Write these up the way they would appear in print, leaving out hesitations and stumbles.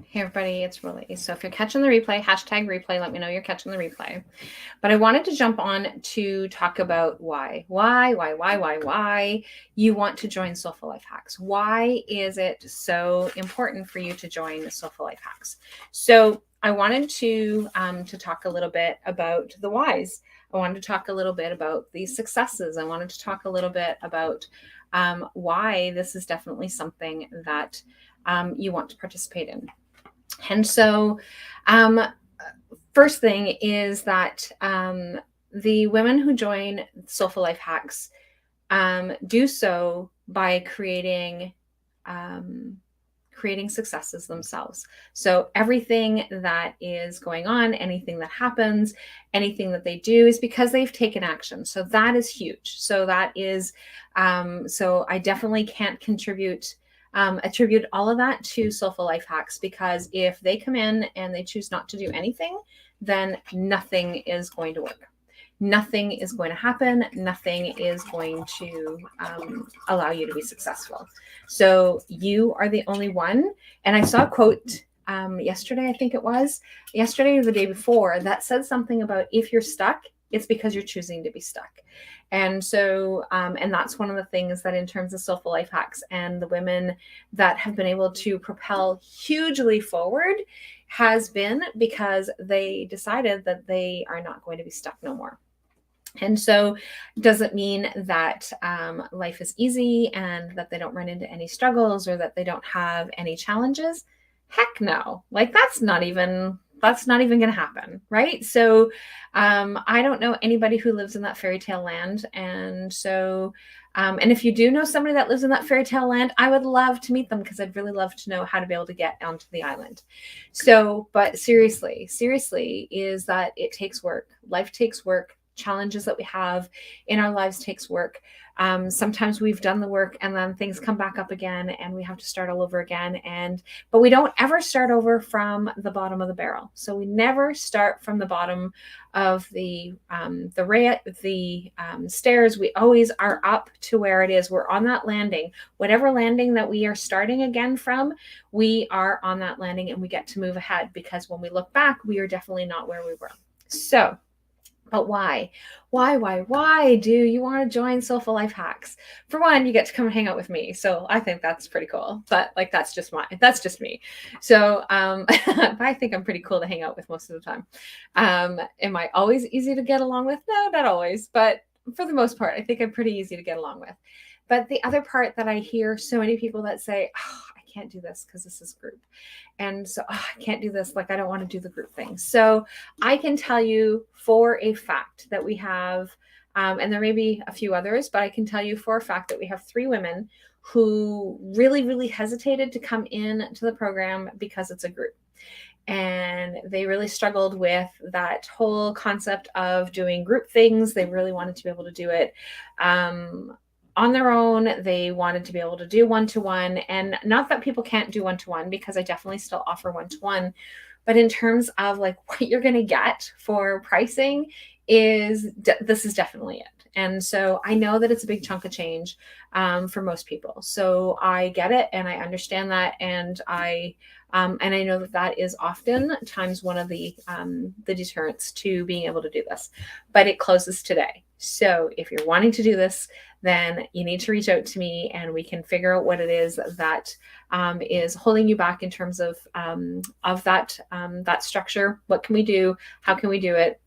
Hey everybody, it's Lily. So if you're catching the replay, hashtag replay, let me know you're catching the replay. But I wanted to jump on to talk about why you want to join Soulful Life Hacks. Why is it so important for you to join Soulful Life Hacks? So I wanted to talk a little bit about the whys. I wanted to talk a little bit about the successes. I wanted to talk a little bit about why this is definitely something that you want to participate in. And so, um, first thing is that the women who join Soulful Life Hacks do so by creating successes themselves. So everything that is going on, anything that happens, anything that they do is because they've taken action. So that is huge. So that is, so I definitely can't attribute all of that to Soulful Life Hacks, because if they come in and they choose not to do anything, then nothing is going to work. Nothing is going to happen. Nothing is going to allow you to be successful. So you are the only one. And I saw a quote yesterday, I think it was yesterday or the day before, that said something about if you're stuck, it's because you're choosing to be stuck. And so, and that's one of the things that in terms of Soulful Life Hacks and the women that have been able to propel hugely forward has been because they decided that they are not going to be stuck no more. And so, does it mean that life is easy and that they don't run into any struggles or that they don't have any challenges? Heck no. Like that's not even going to happen, right? So, I don't know anybody who lives in that fairy tale land, and so. And if you do know somebody that lives in that fairy tale land, I would love to meet them because I'd really love to know how to be able to get onto the island. So, but seriously, is that it takes work. Life takes work. Challenges that we have in our lives takes work. Sometimes we've done the work and then things come back up again and we have to start all over again. But we don't ever start over from the bottom of the barrel. So we never start from the bottom of the stairs. We always are up to where it is. We're on that landing. Whatever landing that we are starting again from, we are on that landing and we get to move ahead, because when we look back, we are definitely not where we were. So, but why? Why do you want to join Soulful Life Hacks? For one, you get to come and hang out with me. So I think that's pretty cool. But like that's just me. So I think I'm pretty cool to hang out with most of the time. Am I always easy to get along with? No, not always. But for the most part, I think I'm pretty easy to get along with. But the other part that I hear so many people that say, oh, I can't do this because this is group. And so I can't do this. Like, I don't want to do the group thing. So I can tell you for a fact that we have, and there may be a few others, but I can tell you for a fact that we have 3 women who really, really hesitated to come in to the program because it's a group. And they really struggled with that whole concept of doing group things. They really wanted to be able to do it on their own. They wanted to be able to do one-to-one, and not that people can't do one-to-one, because I definitely still offer one-to-one. But in terms of like what you're going to get for pricing this is definitely it. And so I know that it's a big chunk of change for most people. So I get it and I understand that. And I know that that is often times one of the deterrents to being able to do this, but it closes today. So if you're wanting to do this, then you need to reach out to me and we can figure out what it is that is holding you back in terms of that structure. What can we do? How can we do it?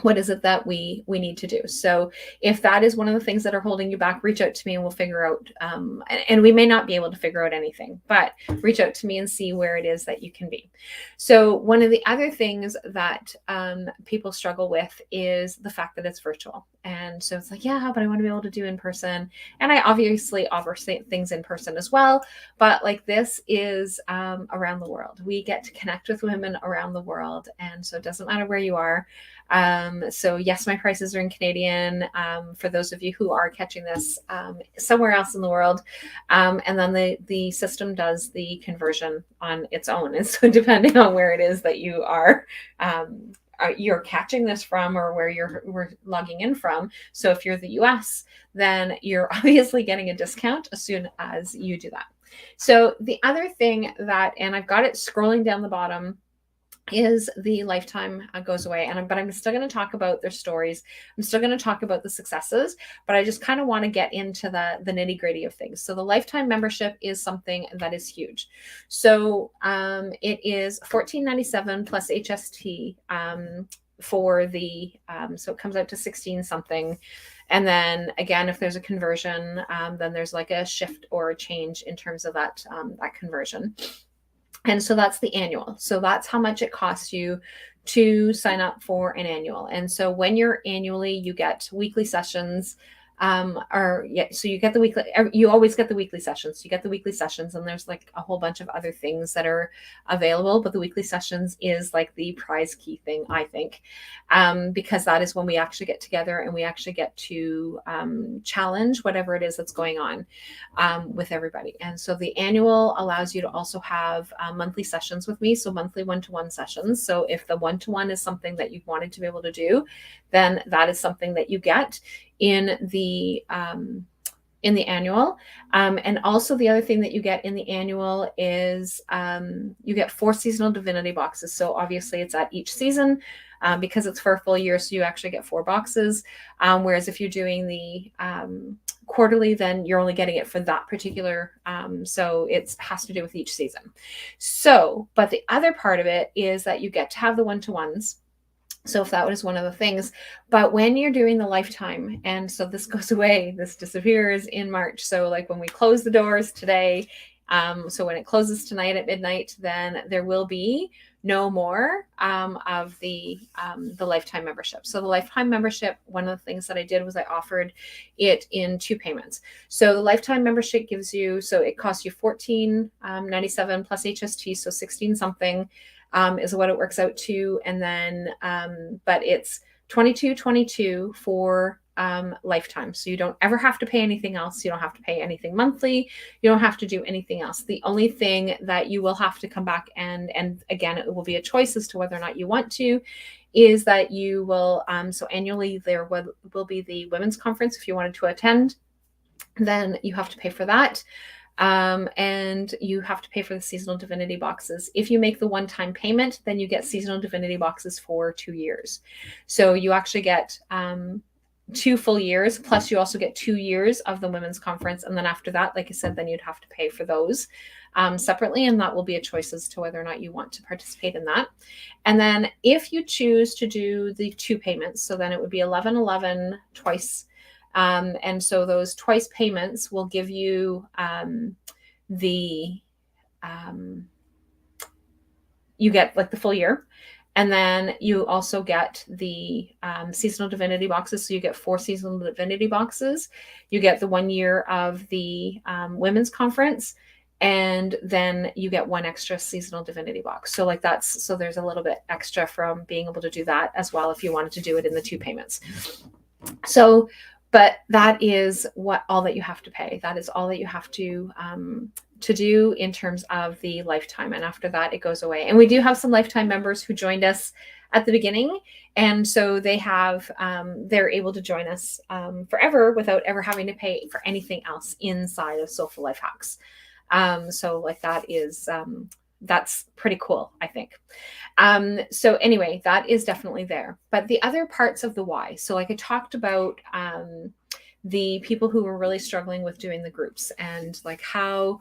What is it that we need to do? So if that is one of the things that are holding you back, reach out to me and we'll figure out, and we may not be able to figure out anything, but reach out to me and see where it is that you can be. So one of the other things that people struggle with is the fact that it's virtual. And so it's like, yeah, but I want to be able to do in person. And I obviously offer things in person as well. But like this is around the world. We get to connect with women around the world. And so it doesn't matter where you are. So yes, my prices are in Canadian, for those of you who are catching this somewhere else in the world. And then the system does the conversion on its own. And so depending on where it is that you're catching this from or where we're logging in from. So if you're the US, then you're obviously getting a discount as soon as you do that. So the other thing that, and I've got it scrolling down the bottom, is the lifetime goes away. But I'm still going to talk about their stories. I'm still going to talk about the successes, but I just kind of want to get into the nitty gritty of things. So the lifetime membership is something that is huge. So it is $14.97 plus HST for the, so it comes out to 16 something. And then again, if there's a conversion, then there's like a shift or a change in terms of that conversion. And so that's the annual. So that's how much it costs you to sign up for an annual. And so when you're annually, you get weekly sessions. So you get the weekly, you always get the weekly sessions. You get the weekly sessions, and there's like a whole bunch of other things that are available. But the weekly sessions is like the prize key thing, I think, because that is when we actually get together and we actually get to challenge whatever it is that's going on with everybody. And so the annual allows you to also have monthly sessions with me. So monthly one-to-one sessions. So if the one-to-one is something that you've wanted to be able to do, then that is something that you get in the annual. And also the other thing that you get in the annual is you get 4 seasonal divinity boxes. So obviously it's at each season because it's for a full year. So you actually get 4 boxes. Whereas if you're doing the quarterly, then you're only getting it for that particular. So it has to do with each season. So, but the other part of it is that you get to have the one-to-ones. So if that was one of the things, but when you're doing the lifetime, and so this goes away, this disappears in March. So like when we close the doors today, so when it closes tonight at midnight, then there will be no more of the lifetime membership. So the lifetime membership, one of the things that I did was I offered it in 2 payments. So the lifetime membership gives you, so it costs you $14.97 plus HST, so 16 something. Is what it works out to. And then, but it's $22.22 for lifetime. So you don't ever have to pay anything else. You don't have to pay anything monthly. You don't have to do anything else. The only thing that you will have to come back and again, it will be a choice as to whether or not you want to, is that you will, so annually there will be the women's conference. If you wanted to attend, then you have to pay for that. And you have to pay for the seasonal divinity boxes. If you make the one-time payment, then you get seasonal divinity boxes for 2 years. So you actually get 2 full years, plus you also get 2 years of the women's conference. And then after that, like I said, then you'd have to pay for those separately. And that will be a choice as to whether or not you want to participate in that. And then if you choose to do the 2 payments, so then it would be 11/11 twice. And so those twice payments will give you you get like the full year. And then you also get the seasonal divinity boxes. So you get 4 seasonal divinity boxes. You get the 1 year of the women's conference. And then you get 1 extra seasonal divinity box. So like so there's a little bit extra from being able to do that as well if you wanted to do it in the 2 payments. So, but that is all that you have to pay. That is all that you have to do in terms of the lifetime. And after that, it goes away. And we do have some lifetime members who joined us at the beginning. And so they're able to join us forever without ever having to pay for anything else inside of Soulful Life Hacks. So like that is, that's pretty cool, I think. So anyway, that is definitely there. But the other parts of the why, so like I talked about the people who were really struggling with doing the groups and like how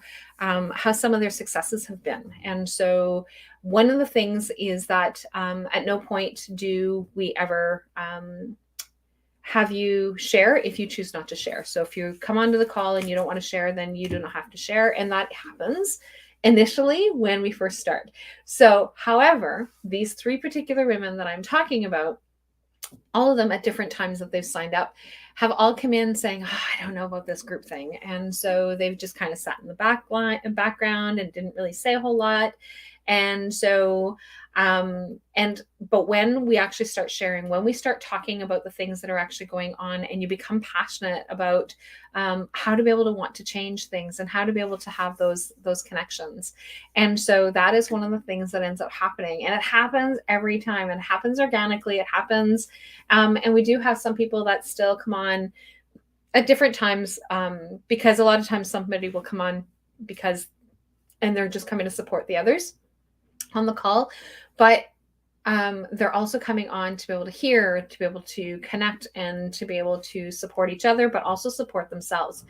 some of their successes have been. And so one of the things is that at no point do we ever have you share if you choose not to share. So if you come onto the call and you don't want to share, then you do not have to share. And that happens initially when we first start. So, however, these 3 particular women that I'm talking about, all of them at different times that they've signed up, have all come in saying, oh, I don't know about this group thing. And so they've just kind of sat in the background and didn't really say a whole lot. And so, but when we actually start sharing, when we start talking about the things that are actually going on and you become passionate about how to be able to want to change things and how to be able to have those connections. And so that is one of the things that ends up happening. And it happens every time. It happens organically. It happens. And we do have some people that still come on at different times because a lot of times somebody will come on and they're just coming to support the others on the call. But they're also coming on to be able to hear, to be able to connect, and to be able to support each other, but also support themselves.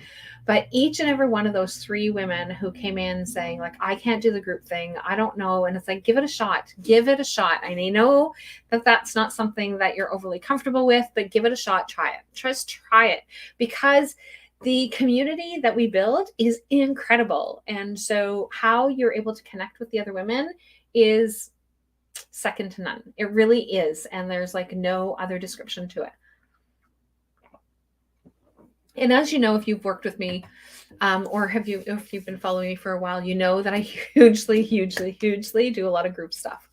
But each and every one of those 3 women who came in saying, like, I can't do the group thing, I don't know. And it's like, give it a shot. Give it a shot. I know that that's not something that you're overly comfortable with, but give it a shot. Try it. Just try it. Because the community that we build is incredible. And so how you're able to connect with the other women is second to none. It really is. And there's like no other description to it. And as you know, if you've worked with me, or if you've been following me for a while, you know that I hugely do a lot of group stuff.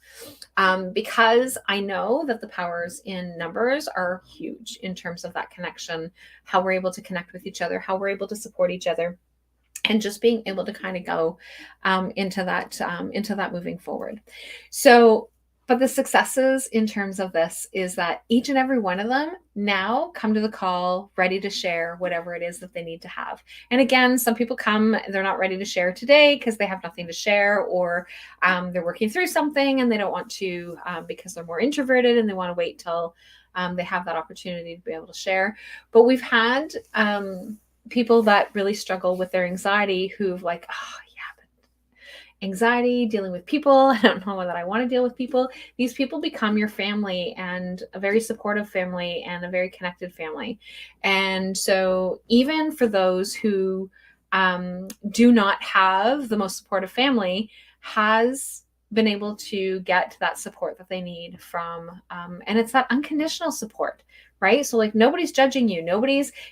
Because I know that the powers in numbers are huge in terms of that connection, how we're able to connect with each other, how we're able to support each other, and just being able to kind of go into that moving forward. So, but the successes in terms of this is that each and every one of them now come to the call ready to share whatever it is that they need to have. And again, some people come, they're not ready to share today because they have nothing to share, or they're working through something and they don't want to because they're more introverted and they want to wait till they have that opportunity to be able to share. But we've had people that really struggle with their anxiety who've like, oh yeah, but anxiety, dealing with people, I don't know that I want to deal with people. These people become your family, and a very supportive family and a very connected family. And so even for those who do not have the most supportive family, has been able to get that support that they need from, and it's that unconditional support, right? So like nobody's judging you.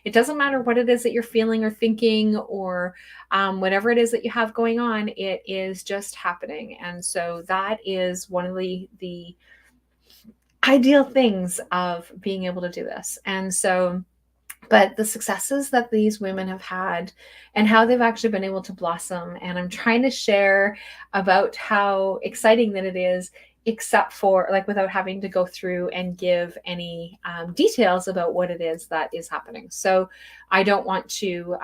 It doesn't matter what it is that you're feeling or thinking, or whatever it is that you have going on, it is just happening. And so that is one of the ideal things of being able to do this. And so, but the successes that these women have had and how they've actually been able to blossom. And I'm trying to share about how exciting that it is, except for like without having to go through and give any details about what it is that is happening. So I don't want to,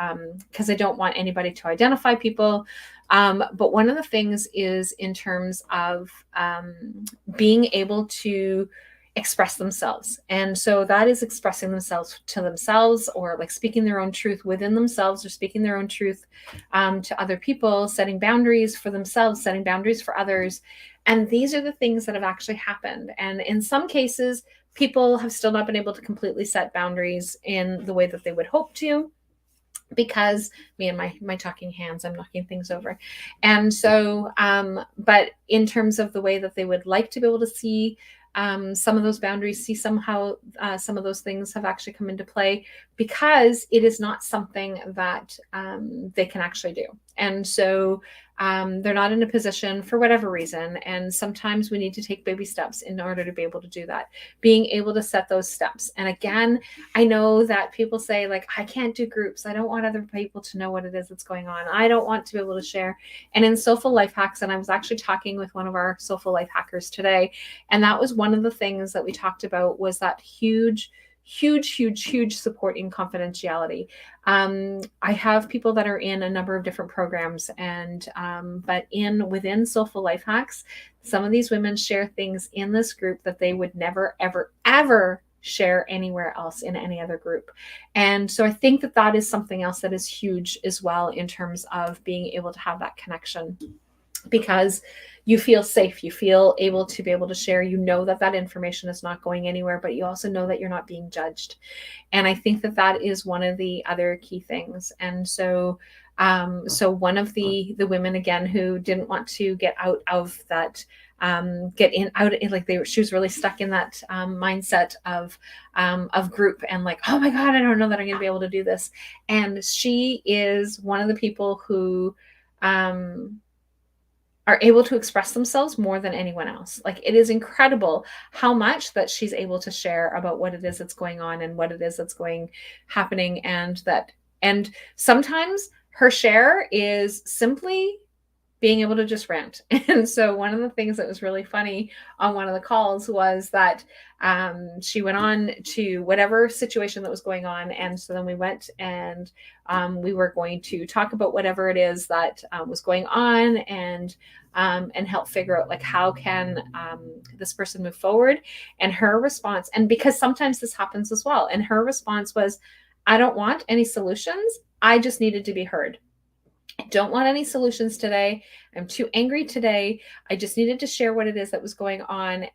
because I don't want anybody to identify people. But one of the things is in terms of being able to express themselves. And so that is expressing themselves to themselves, or like speaking their own truth within themselves, or speaking their own truth to other people, setting boundaries for themselves, setting boundaries for others. And these are the things that have actually happened. And in some cases, people have still not been able to completely set boundaries in the way that they would hope to, because me and my talking hands, I'm knocking things over. And so, but in terms of the way that they would like to be able to see some of those boundaries, see somehow some of those things have actually come into play, because it is not something that they can actually do. And so they're not in a position for whatever reason. And sometimes we need to take baby steps in order to be able to do that, being able to set those steps. And again, I know that people say like, I can't do groups. I don't want other people to know what it is that's going on. I don't want to be able to share. And in Soulful Life Hacks, and I was actually talking with one of our Soulful Life Hackers today, and that was one of the things that we talked about, was that huge support in confidentiality. I have people that are in a number of different programs, and but within Soulful Life Hacks, some of these women share things in this group that they would never, ever share anywhere else in any other group. And so I think that is something else that is huge as well, in terms of being able to have that connection, because you feel safe, you feel able to be able to share, you know that information is not going anywhere, but you also know that you're not being judged. And I think that is one of the other key things. And so so one of the women, again, who didn't want to get out of that, she was really stuck in that mindset of group, and like, oh my God, I don't know that I'm gonna be able to do this. And she is one of the people who are able to express themselves more than anyone else. Like, it is incredible how much that she's able to share about what it is that's going on and what it is that's happening. And sometimes her share is simply being able to just rant. And so one of the things that was really funny on one of the calls was that she went on to whatever situation that was going on. And so then we went and we were going to talk about whatever it is that was going on, and help figure out like how can this person move forward. And her response, and because sometimes this happens as well, and her response was, I don't want any solutions. I just needed to be heard. I don't want any solutions today. I'm too angry today. I just needed to share what it is that was going on.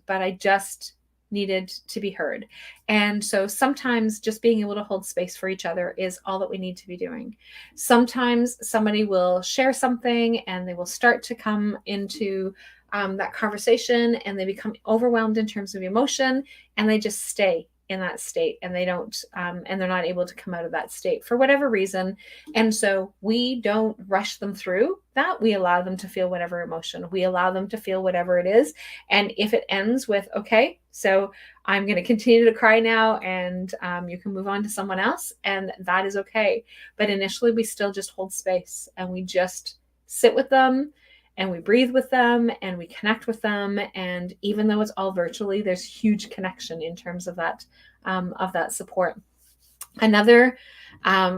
But I just needed to be heard. And so sometimes just being able to hold space for each other is all that we need to be doing. Sometimes somebody will share something and they will start to come into that conversation, and they become overwhelmed in terms of emotion, and they just stay in that state, and they don't and they're not able to come out of that state for whatever reason. And so we don't rush them through that. We allow them to feel whatever emotion, we allow them to feel whatever it is. And if it ends with, okay, so I'm going to continue to cry now, and you can move on to someone else, and that is okay. But initially we still just hold space, and we just sit with them, and we breathe with them, and we connect with them. And even though it's all virtually, there's huge connection in terms of that support. Another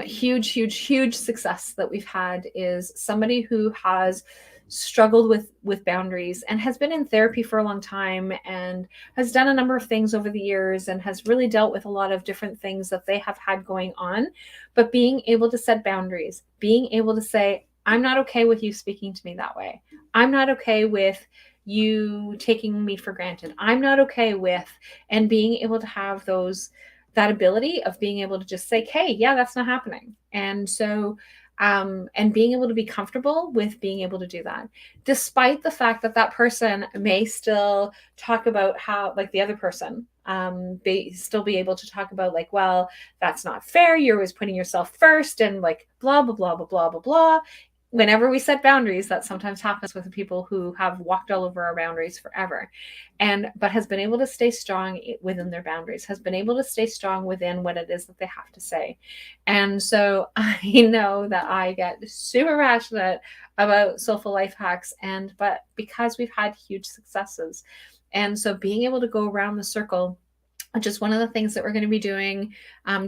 huge success that we've had is somebody who has struggled with boundaries and has been in therapy for a long time and has done a number of things over the years and has really dealt with a lot of different things that they have had going on. But being able to set boundaries, being able to say, I'm not okay with you speaking to me that way. I'm not okay with you taking me for granted. I'm not okay with, and being able to have that ability of being able to just say, hey, yeah, that's not happening. And so, and being able to be comfortable with being able to do that, despite the fact that that person may still talk about how, like the other person, still be able to talk about like, well, that's not fair. You're always putting yourself first, and like blah, blah, blah, blah, blah, blah, blah. Whenever we set boundaries, that sometimes happens with the people who have walked all over our boundaries forever, but has been able to stay strong within their boundaries, has been able to stay strong within what it is that they have to say. And so I know that I get super passionate about soulful life hacks, but because we've had huge successes. And so being able to go around the circle, which is one of the things that we're going to be doing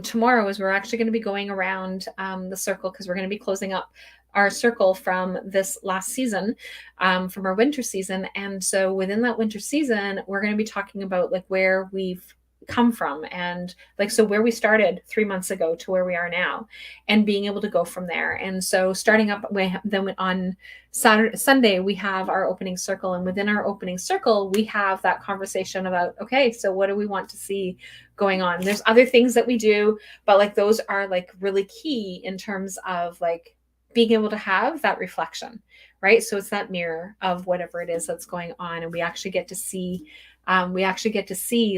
tomorrow, is we're actually going to be going around the circle, because we're going to be closing up our circle from this last season, from our winter season. And so within that winter season, we're going to be talking about like where we've come from, and like, so where we started 3 months ago to where we are now, and being able to go from there. And so starting up, then on Sunday, we have our opening circle, and within our opening circle, we have that conversation about, okay, so what do we want to see going on? There's other things that we do, but like those are like really key in terms of like being able to have that reflection, right? So it's that mirror of whatever it is that's going on, and we actually get to see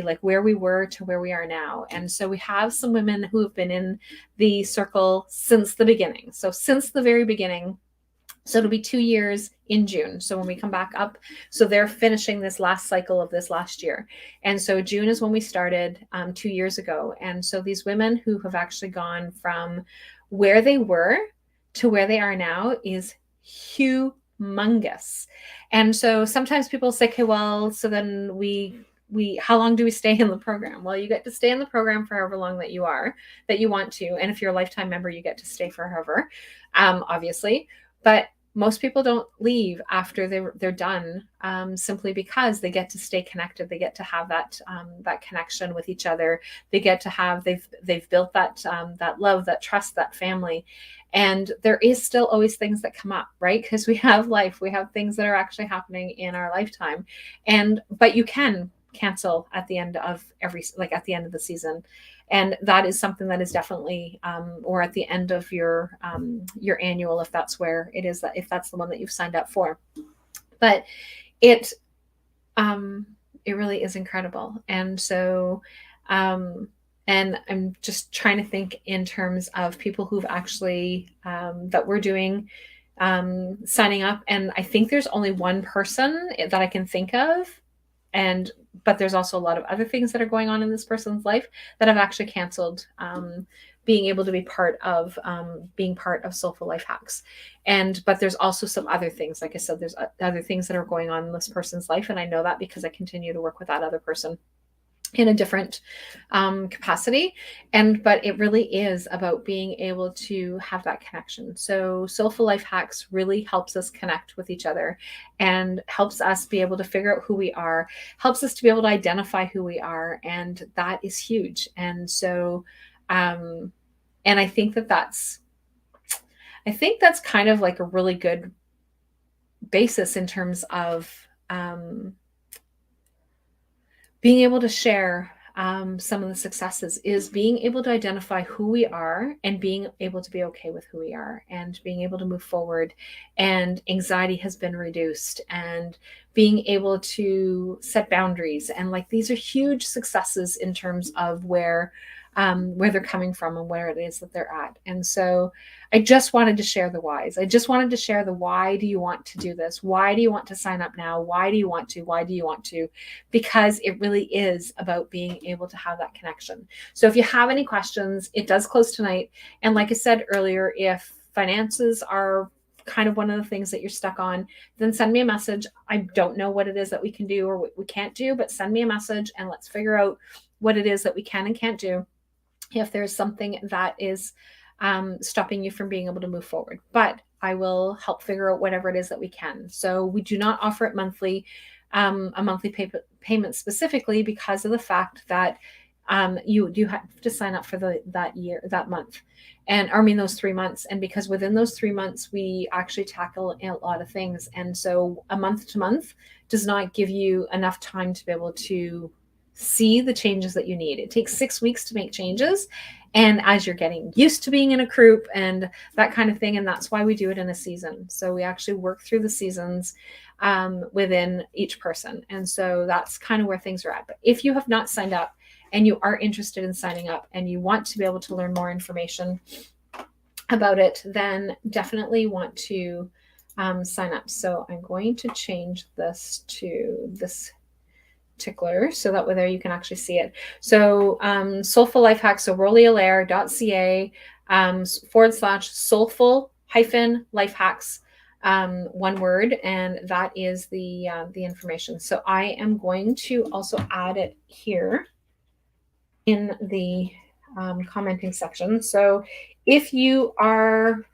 like where we were to where we are now. And so we have some women who have been in the circle since the beginning. So since the very beginning. So it'll be 2 years in June. So when we come back up, so they're finishing this last cycle of this last year. And so June is when we started 2 years ago. And so these women who have actually gone from where they were to where they are now is humongous. And so sometimes people say, okay, well, so then how long do we stay in the program? Well, you get to stay in the program for however long that you want to. And if you're a lifetime member, you get to stay forever, obviously. But most people don't leave after they're done, simply because they get to stay connected. They get to have that connection with each other. They get to have, they've built that love, that trust, that family. And there is still always things that come up, right? Because we have life, we have things that are actually happening in our lifetime. But you can cancel at the end of at the end of the season. And that is something that is definitely, or at the end of your annual, if that's where it is, if that's the one that you've signed up for. But it really is incredible. And so, and I'm just trying to think in terms of people who've actually, that we're doing, signing up. And I think there's only one person that I can think of. But there's also a lot of other things that are going on in this person's life that have actually canceled being able to be part of Soulful Life Hacks. But there's also some other things. Like I said, there's other things that are going on in this person's life, and I know that because I continue to work with that other person in a different capacity. But it really is about being able to have that connection. So Soulful Life Hacks really helps us connect with each other and helps us be able to figure out who we are, helps us to be able to identify who we are. And that is huge. And so, and I think that's kind of like a really good basis in terms of, being able to share some of the successes, is being able to identify who we are and being able to be okay with who we are and being able to move forward. And anxiety has been reduced, and being able to set boundaries. And like, these are huge successes in terms of where they're coming from and where it is that they're at. And so I just wanted to share the whys. I just wanted to share the why do you want to do this? Why do you want to sign up now? Why do you want to? Why do you want to? Because it really is about being able to have that connection. So if you have any questions, it does close tonight. And like I said earlier, if finances are kind of one of the things that you're stuck on, then send me a message. I don't know what it is that we can do or what we can't do, but send me a message and let's figure out what it is that we can and can't do if there's something that is stopping you from being able to move forward. But I will help figure out whatever it is that we can. So we do not offer it monthly, a monthly payment specifically because of the fact that you do have to sign up for that month. And I mean, those 3 months. And because within those 3 months, we actually tackle a lot of things. And so a month to month does not give you enough time to be able to see the changes that you need. It takes 6 weeks to make changes. And as you're getting used to being in a group and that kind of thing, and that's why we do it in a season. So we actually work through the seasons within each person. And so that's kind of where things are at. But if you have not signed up and you are interested in signing up and you want to be able to learn more information about it, then definitely want to sign up. So I'm going to change this to this tickler so that way there you can actually see it. So Soulful Life Hacks, so rollyalaire.ca /soulful -life hacks, one word, and that is the information. So I am going to also add it here in the commenting section. So if you are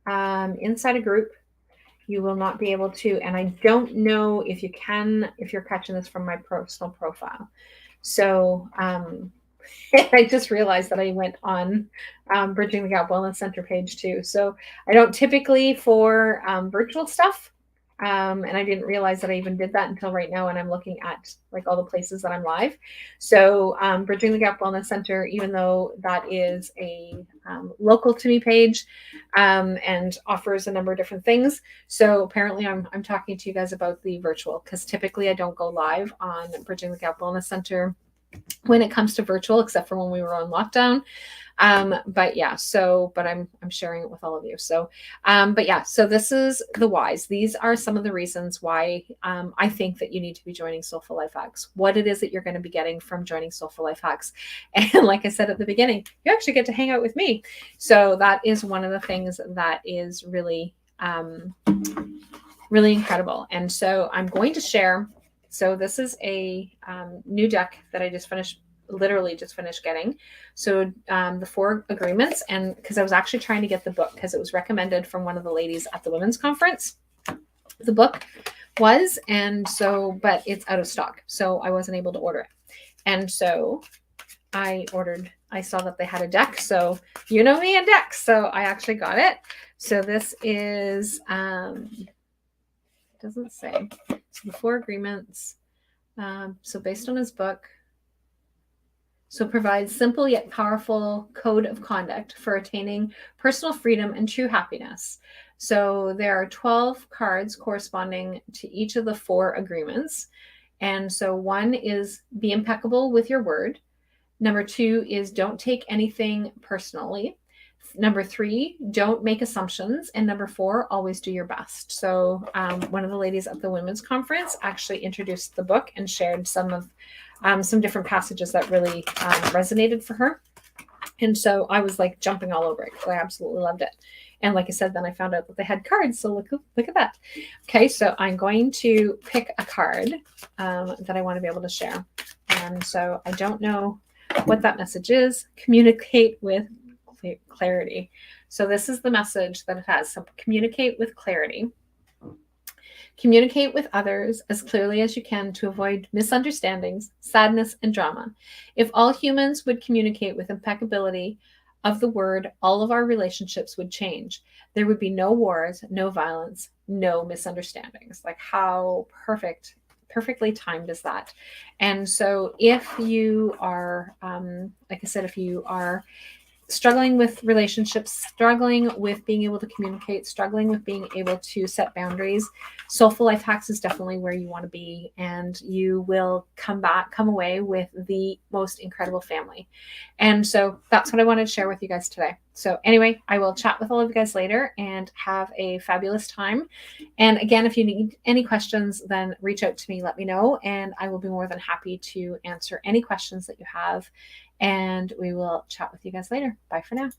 inside a group, you will not be able to, and I don't know if you can, if you're catching this from my personal profile. So I just realized that I went on Bridging the Gap Wellness Center page too. So I don't typically for virtual stuff. And I didn't realize that I even did that until right now. And I'm looking at like all the places that I'm live. So Bridging the Gap Wellness Center, even though that is a local to me page and offers a number of different things. So apparently I'm talking to you guys about the virtual, because typically I don't go live on Bridging the Gap Wellness Center when it comes to virtual, except for when we were on lockdown. But yeah, but I'm sharing it with all of you. So, but yeah, so this is the whys. These are some of the reasons why, I think that you need to be joining Soulful Life Hacks, what it is that you're going to be getting from joining Soulful Life Hacks. And like I said at the beginning, you actually get to hang out with me. So that is one of the things that is really, really incredible. And so I'm going to share. So this is a new deck that I literally just finished getting. So the 4 agreements, and because I was actually trying to get the book because it was recommended from one of the ladies at the women's conference. The book was, and so, but it's out of stock. So I wasn't able to order it. And so I saw that they had a deck. So you know me and decks. So I actually got it. So this is, doesn't say. So the 4 agreements. So based on his book, so provides simple yet powerful code of conduct for attaining personal freedom and true happiness. So there are 12 cards corresponding to each of the 4 agreements. And so 1 is be impeccable with your word. Number 2 is don't take anything personally. Number 3, don't make assumptions. And number 4, always do your best. So one of the ladies at the women's conference actually introduced the book and shared some different passages that really resonated for her. And so I was like jumping all over it because I absolutely loved it. And like I said, then I found out that they had cards. So look at that. Okay, so I'm going to pick a card that I want to be able to share. And so I don't know what that message is. Communicate with clarity. So this is the message that it has. So communicate with clarity. Communicate with others as clearly as you can to avoid misunderstandings, sadness, and drama. If all humans would communicate with impeccability of the word, all of our relationships would change. There would be no wars, no violence, no misunderstandings. Like how perfectly timed is that? And so if you are, like I said, if you are struggling with relationships, struggling with being able to communicate, struggling with being able to set boundaries, Soulful Life Hacks is definitely where you want to be, and you will come away with the most incredible family. And so that's what I wanted to share with you guys today. So anyway, I will chat with all of you guys later and have a fabulous time. And again, if you need any questions, then reach out to me, let me know, and I will be more than happy to answer any questions that you have. And we will chat with you guys later. Bye for now.